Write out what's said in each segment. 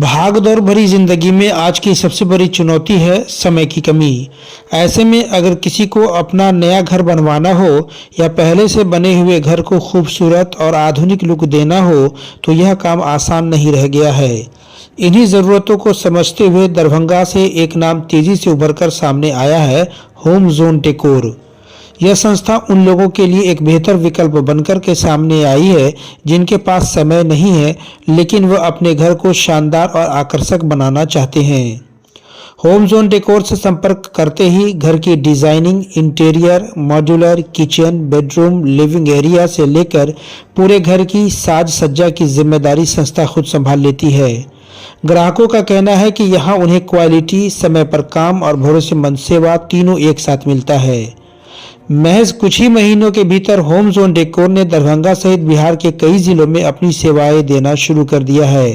भाग-दौड़ भरी जिंदगी में आज की सबसे बड़ी चुनौती है समय की कमी। ऐसे में अगर किसी को अपना नया घर बनवाना हो या पहले से बने हुए घर को खूबसूरत और आधुनिक लुक देना हो, तो यह काम आसान नहीं रह गया है। इन्हीं ज़रूरतों को समझते हुए दरभंगा से एक नाम तेजी से उभरकर सामने आया है, होम जोन डेकोर। यह संस्था उन लोगों के लिए एक बेहतर विकल्प बनकर के सामने आई है जिनके पास समय नहीं है, लेकिन वह अपने घर को शानदार और आकर्षक बनाना चाहते हैं। होम जोन डेकोर से संपर्क करते ही घर की designing, interior, modular, kitchen, bedroom, living area से लेकर पूरे घर की साज सज्जा की जिम्मेदारी संस्था खुद संभाल लेती है। ग्राहकों का कहना है कि यहाँ उन्हें क्वालिटी, समय पर काम और भरोसेमंद सेवा तीनों एक साथ मिलता है। महज कुछ ही महीनों के भीतर होम जोन डेकोर ने दरभंगा सहित बिहार के कई जिलों में अपनी सेवाएं देना शुरू कर दिया है।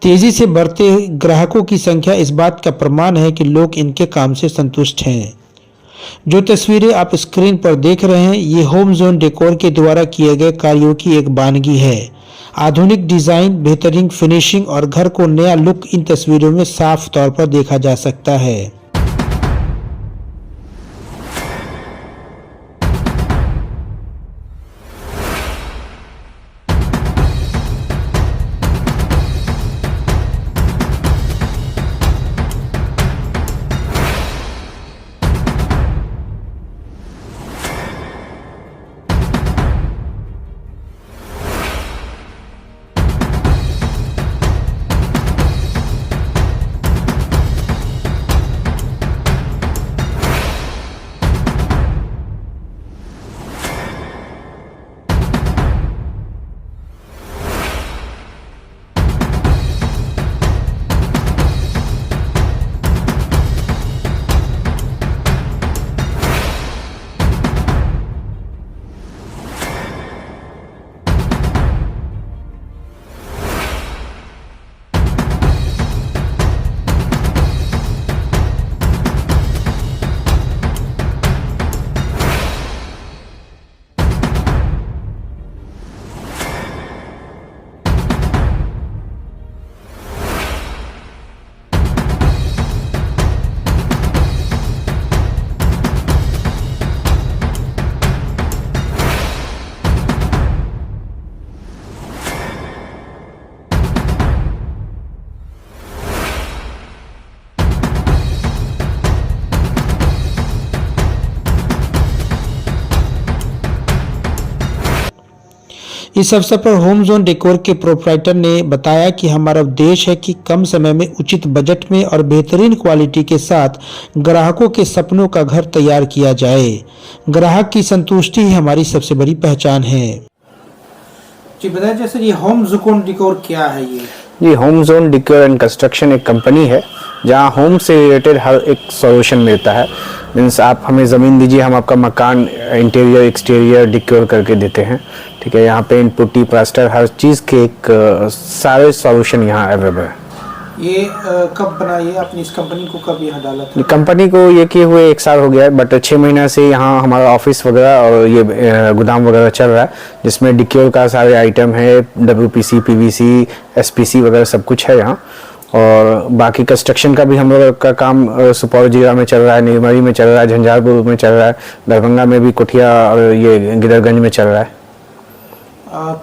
तेजी से बढ़ते ग्राहकों की संख्या इस बात का प्रमाण है कि लोग इनके काम से संतुष्ट हैं। जो तस्वीरें आप स्क्रीन पर देख रहे हैं, ये होम जोन डेकोर के द्वारा किए गए कार्यों की एक बानगी है। आधुनिक डिजाइन, बेहतरीन फिनिशिंग और घर को नया लुक इन तस्वीरों में साफ तौर पर देखा जा सकता है। इस अवसर पर होम जोन डेकोर के प्रोप्राइटर ने बताया कि हमारा उद्देश्य है कि कम समय में उचित बजट में और बेहतरीन क्वालिटी के साथ ग्राहकों के सपनों का घर तैयार किया जाए। ग्राहक की संतुष्टि ही हमारी सबसे बड़ी पहचान है। जी बताइए, जैसे ये होम जोन डेकोर क्या है? ये home zone decor and construction एक कंपनी है जहाँ होम से रिलेटेड हर एक सॉल्यूशन मिलता है। मीन्स आप हमें ज़मीन दीजिए, हम आपका मकान इंटीरियर एक्सटीरियर डेकोर करके देते हैं। ठीक है, यहाँ पे पुट्टी, प्लास्टर, हर चीज़ के एक सारे सॉल्यूशन यहाँ अवेलेबल है। ये कब बनाई है आपने? इस कंपनी को कब यहाँ डाला था? कंपनी को ये किए हुए 1 साल हो गया है, बट 6 महीना से यहाँ हमारा ऑफिस वगैरह और ये गोदाम वगैरह चल रहा है, जिसमें डेकोर का सारे आइटम है। WPC, PVC, SPC वगैरह सब कुछ है यहाँ। और बाकी कंस्ट्रक्शन का भी हम लोग का काम सुपौल जिला में चल रहा है, नीलमरी में चल रहा है, झंझारपुर में चल रहा है, दरभंगा में भी, कुटिया और ये गिदरगंज में चल रहा है।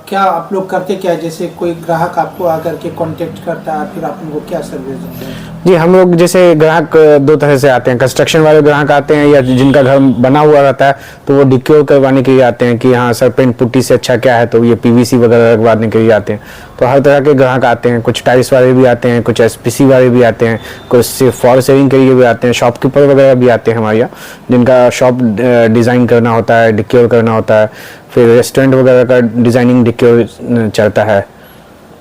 क्या आप लोग करते क्या? जैसे कोई ग्राहक आपको आकर के कांटेक्ट करता है, फिर आप उनको क्या सर्विस देते हैं? जी, हम लोग जैसे ग्राहक 2 तरह से आते हैं। कंस्ट्रक्शन वाले ग्राहक आते हैं या जिनका घर बना हुआ रहता है तो वो डेकोर करवाने के लिए आते हैं कि हाँ सर, पेंट पुट्टी से अच्छा क्या है, तो ये PVC वगैरह लगवाने के लिए आते हैं। तो हर तरह के ग्राहक आते हैं। कुछ टाइल्स वाले भी आते हैं, कुछ SPC वाले भी आते हैं, कुछ सिर्फ फॉल सीलिंग के लिए भी आते हैं। शॉपकीपर वगैरह भी आते हैं हमारे यहाँ, जिनका शॉप डिज़ाइन करना होता है, डेकोर करना होता है। फिर रेस्टोरेंट वगैरह का डिज़ाइनिंग डेकोर चलता है।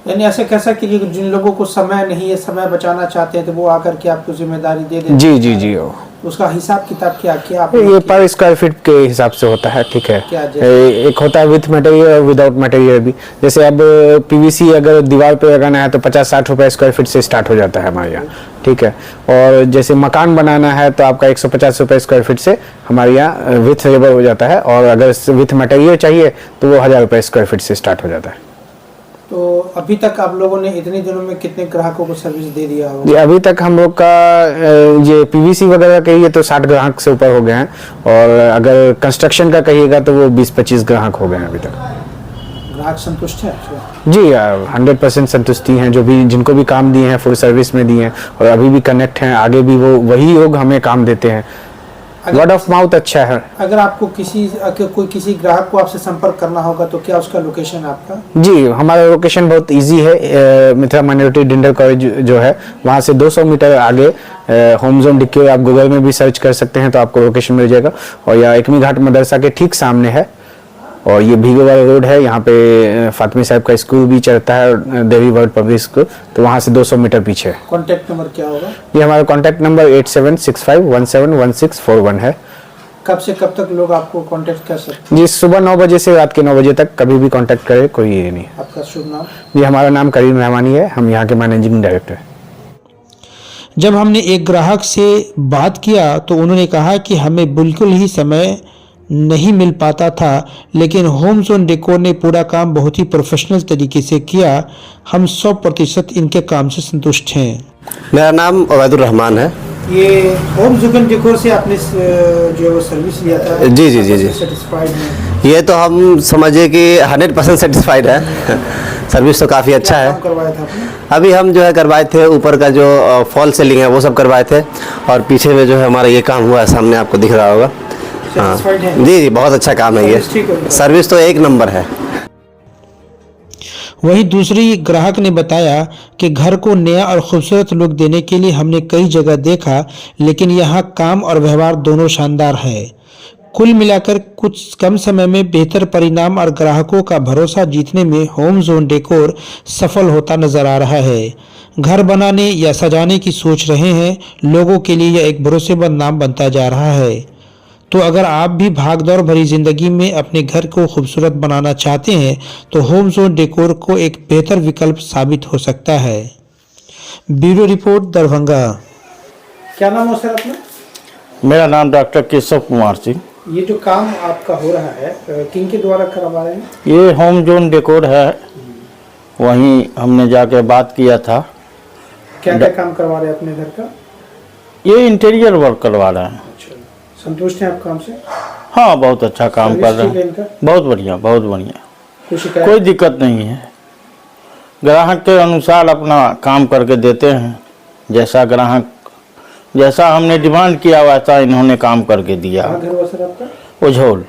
यानी ऐसे कह सकते कि जिन लोगों को समय नहीं है, समय बचाना चाहते हैं, तो वो आकर के आपको जिम्मेदारी दे देते हैं। जी। उसका हिसाब किताब क्या ये पर स्क्वायर फीट के हिसाब से होता है। ठीक है, एक होता है विथ मटेरियल और विदाउट मटेरियल भी। जैसे अब PVC अगर दीवार पे लगाना है तो 50-60 रुपए स्क्वायर फीट से स्टार्ट हो जाता है हमारे यहाँ। ठीक है, और जैसे मकान बनाना है तो आपका 150 रुपए स्क्वायर फीट से हमारे यहाँ विथ लेबर हो जाता है, और अगर विथ मटेरियल चाहिए तो वो 1000 रुपए स्क्वायर फीट से स्टार्ट हो जाता है। तो अभी तक आप लोगों ने इतने दिनों में कितने ग्राहकों को सर्विस दे दिया होगा? जी अभी तक हम लोग का ये पीवीसी वगैरह कहिए तो 60 ग्राहक से ऊपर हो गए हैं, और अगर कंस्ट्रक्शन का कहिएगा तो वो 20-25 ग्राहक हो गए हैं अभी तक। ग्राहक संतुष्ट है आपसे? जी 100% संतुष्टि हैं, जो भी जिनको भी काम दिए हैं फुल सर्विस में दिए हैं, और अभी भी कनेक्ट हैं, आगे भी वो वही लोग हमें काम देते हैं। वर्ड ऑफ माउथ अच्छा है। अगर आपको किसी ग्राहक को आपसे संपर्क करना होगा तो क्या उसका लोकेशन आपका? जी हमारा लोकेशन बहुत इजी है। मिथिला माइनॉरिटी डेंटल कॉलेज जो है वहाँ से 200 मीटर आगे होम जोन डिक्योर, आप गूगल में भी सर्च कर सकते हैं तो आपको लोकेशन मिल जाएगा, और या एकमी घाट मदरसा के ठीक सामने है, और ये भीगे वाला रोड है। यहाँ पे फातिमी साहब का स्कूल भी चलता है, देवी वर्ल्ड पब्लिक स्कूल, तो वहाँ से 200 मीटर पीछे है। कॉन्टैक्ट नंबर क्या होगा? ये हमारा कॉन्टैक्ट नंबर 8765171641 है। कब से कब तक लोग आपको कांटेक्ट कर सकते हैं? जी सुबह 9 बजे से रात के 9 बजे तक कभी भी कांटेक्ट करे, कोई ये नहीं। आपका शुभ नाम? जी हमारा नाम करीम रहमानी है, हम यहाँ के मैनेजिंग डायरेक्टर हैं। जब हमने एक ग्राहक से बात किया तो उन्होंने कहा कि हमें बिल्कुल ही समय नहीं मिल पाता था, लेकिन होम जोन डेकोर ने पूरा काम बहुत ही प्रोफेशनल तरीके से किया। हम 100% इनके काम से संतुष्ट हैं। मेरा नाम उबैदुर रहमान है। ये होम जोन डेकोर से आपने जो सर्विस लिया था, जी सेटिस्फाइड हैं? ये तो हम समझिए कि 100% सेटिस्फाइड है। सर्विस तो काफ़ी अच्छा है। काम करवाया था आपने? अभी हम जो है करवाए थे, ऊपर का जो फॉल सीलिंग है वो सब करवाए थे, और पीछे में जो है हमारा ये काम हुआ है, सामने आपको दिख रहा होगा। हाँ सेटिस्फाइड हैं? जी बहुत अच्छा काम है ये। सर्विस तो एक नंबर है। वहीं दूसरी ग्राहक ने बताया कि घर को नया और खूबसूरत लुक देने के लिए हमने कई जगह देखा, लेकिन यहाँ काम और व्यवहार दोनों शानदार है। कुल मिलाकर कुछ कम समय में बेहतर परिणाम और ग्राहकों का भरोसा जीतने में होम जोन डेकोर सफल होता नजर आ रहा है। घर बनाने या सजाने की सोच रहे हैं, लोगों के लिए यह एक भरोसेमंद नाम बनता जा रहा है। तो अगर आप भी भागदौड़ भरी जिंदगी में अपने घर को खूबसूरत बनाना चाहते हैं तो होम जोन डेकोर को एक बेहतर विकल्प साबित हो सकता है। Bureau report, Darbhanga. क्या नाम है सर अपना? मेरा नाम डॉक्टर केशव कुमार सिंह। ये जो काम आपका हो रहा है किन के द्वारा करवा रहे हैं? ये होम जोन डेकोर है, वहीं हमने जाके बात किया था। क्या क्या काम करवा रहे हैं अपने घर का? ये इंटीरियर वर्क करवा रहे हैं। अच्छा, संतुष्ट हैं आप काम से? हाँ बहुत अच्छा काम कर रहे हैं, हैं। बहुत बढ़िया बहुत बढ़िया, कोई शिकायत? कोई दिक्कत नहीं है। ग्राहक के अनुसार अपना काम करके देते हैं, जैसा हमने डिमांड किया वैसा इन्होंने काम करके दिया। कहाँ घर हुआ सर आपका? उझोल।